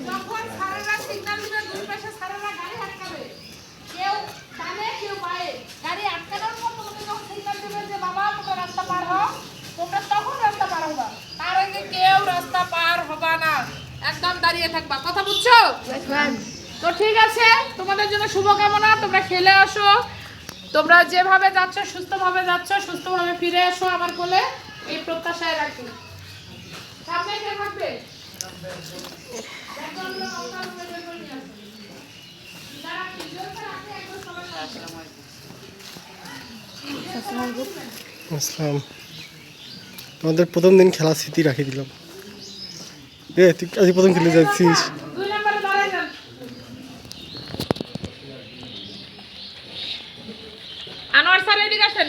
যখন সারারা সিগন্যাল দিবে দুই পাশে সারারা গাড়ি আটকাবে, কেউ ডানে কেউ বাঁয়ে, গাড়ি আটকানোর পর তোমাকে যখন সিগন্যাল দিবে যে বাবা তোমরা রাস্তা পার হও, তোমরা তখন রাস্তা পার হবা, তার আগে কেউ রাস্তা পার হবা না, একদম দাঁড়িয়ে থাকবা। কথা বুঝছো? তো ঠিক আছে, তোমাদের জন্য শুভকামনা। তোমরা খেলে আসো, তোমরা যেভাবে যাচ্ছ সুস্থভাবে যাচ্ছ, সুস্থভাবে ফিরে আসো আমার কোলে, এই প্রত্যাশায় রাখি। সামনে কে থাকবে? আসসালাম। তোমাদের প্রথম দিন খেলার স্মৃতি রাখি দিলাম। তুই আজ প্রথম খেলে যাচ্ছিস। দুই নম্বরে দাঁড়ায় যান। আনোয়ার স্যার এদিকে আসেন।